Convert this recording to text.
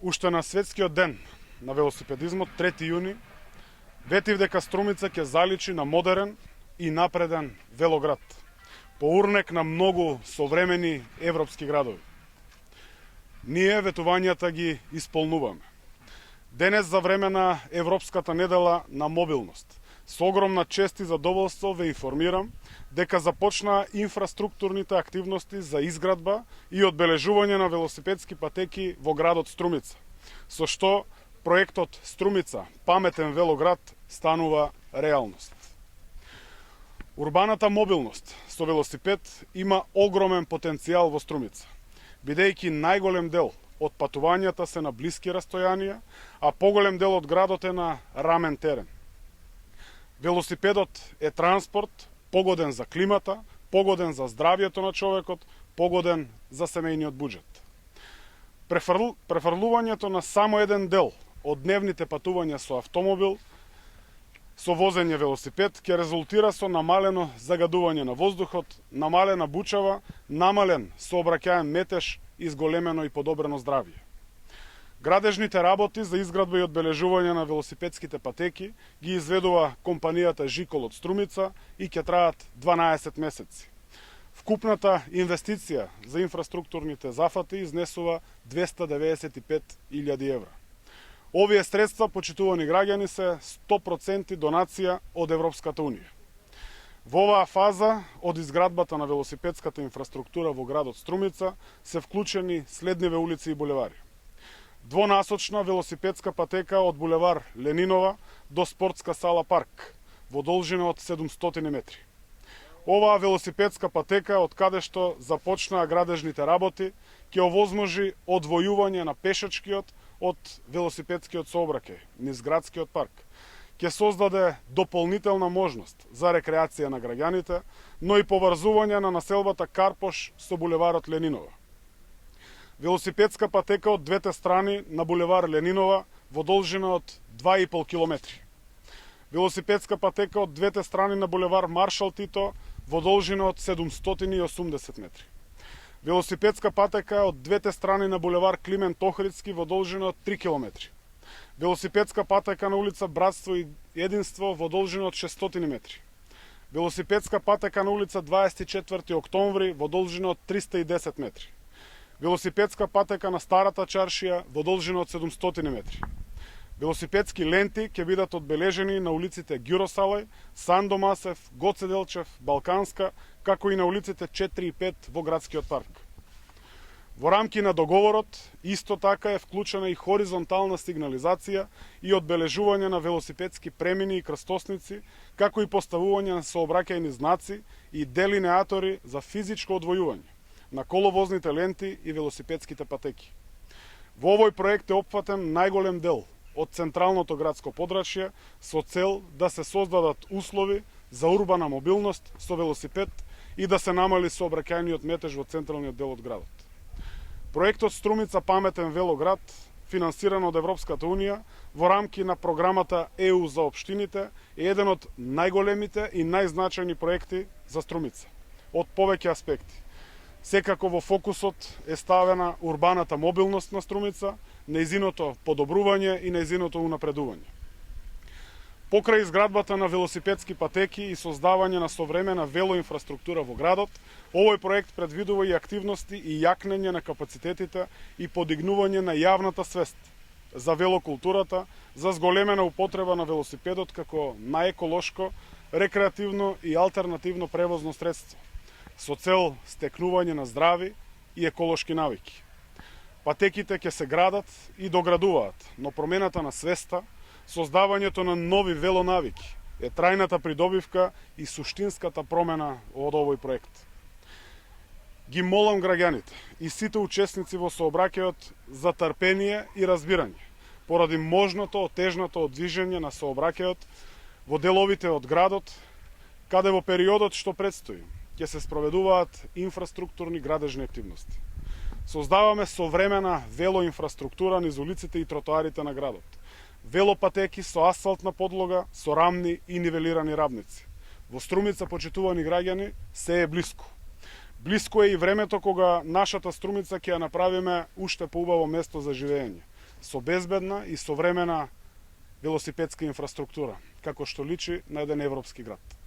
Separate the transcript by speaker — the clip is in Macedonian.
Speaker 1: Уште на светскиот ден на велосипедизмот, 3 јуни, ветив дека Струмица ќе заличи на модерен и напреден велоград, по урнек на многу современи европски градови. Ние ветувањата ги исполнуваме. Денес за време на Европската недела на мобилност, со огромна чест и задоволство ве информирам дека започнаа инфраструктурните активности за изградба и одбележување на велосипедски патеки во градот Струмица, со што проектот Струмица – паметен велоград станува реалност. Урбаната мобилност со велосипед има огромен потенцијал во Струмица, бидејќи најголем дел од патувањата се на блиски растојанија, а поголем дел од градот е на рамен терен. Велосипедот е транспорт погоден за климата, погоден за здравјето на човекот, погоден за семејниот буџет. Префрлувањето на само еден дел од дневните патувања со автомобил, со возење велосипед, ќе резултира со намалено загадување на воздухот, намалена бучава, намален сообраќаен метеж и зголемено и подобрено здравје. Градежните работи за изградба и одбележување на велосипедските патеки ги изведува компанијата Жикол од Струмица и ќе траат 12 месеци. Вкупната инвестиција за инфраструктурните зафати изнесува 295.000 евра. Овие средства, почитувани граѓани, се 100% донација од Европската Унија. Во оваа фаза од изградбата на велосипедската инфраструктура во градот Струмица се вклучени следниве улици и булевари. Двонасочна велосипедска патека од булевар Ленинова до спортска сала Парк, во должина од 700 метри. Оваа велосипедска патека, од каде што започнаа градежните работи, ќе овозможи одвојување на пешачкиот од велосипедскиот сообраќај низ градскиот парк. Ќе создаде дополнителна можност за рекреација на граѓаните, но и поврзување на населбата Карпош со булеварот Ленинова. Велосипедска патека од двете страни на булевар Ленинова во должина од 2,5 километри. Велосипедска патека од двете страни на булевар Маршал Тито во должина од 780 метри. Велосипедска патека од двете страни на булевар Климент Охридски во должина од 3 километри. Велосипедска патека на улица Братство и Единство во должина од 600 метри. Велосипедска патека на улица 24 октомври во должина од 310 метри. Велосипедска патека на Старата чаршија во должина од 700 метри. Велосипедски ленти ќе бидат одбележени на улиците Ѓуросалај, Сандо Масев, Гоце Делчев, Балканска, како и на улиците 4 и 5 во градскиот парк. Во рамки на договорот, исто така е вклучена и хоризонтална сигнализација и одбележување на велосипедски премини и крстосници, како и поставување на сообраќајни знаци и делинеатори за физичко одвојување на коловозните ленти и велосипедските патеки. Во овој проект е опфатен најголем дел од централното градско подрачје со цел да се создадат услови за урбана мобилност со велосипед и да се намали сообраќајниот метеж во централниот дел од градот. Проектот Струмица паметен велоград, финансиран од Европската Унија во рамки на програмата ЕУ за општините, е еден од најголемите и најзначајни проекти за Струмица, од повеќе аспекти. Секако во фокусот е ставена урбаната мобилност на Струмица, нејзиното подобрување и нејзиното унапредување. Покрај изградбата на велосипедски патеки и создавање на современа велоинфраструктура во градот, овој проект предвидува и активности и јакнење на капацитетите и подигнување на јавната свест за велокултурата, за зголемена употреба на велосипедот како најеколошко, рекреативно и алтернативно превозно средство, со цел стекнување на здрави и еколошки навики. Патеките ќе се градат и доградуваат, но промената на свеста, создавањето на нови велонавики е трајната придобивка и суштинската промена од овој проект. Ги молам граѓаните и сите учесници во сообраќајот за трпение и разбирање, поради можното отежното одвижење на сообраќајот во деловите од градот, каде во периодот што предстои ќе се спроведуваат инфраструктурни градежни активности. Создаваме современа велоинфраструктура низ улиците и тротоарите на градот. Велопатеки со асфалтна подлога, со рамни и нивелирани рамници. Во Струмица, почитувани граѓани, се е блиску. Блиску е и времето кога нашата Струмица ќе ја направиме уште поубаво место за живење. со безбедна и современа велосипедска инфраструктура, како што личи на еден европски град.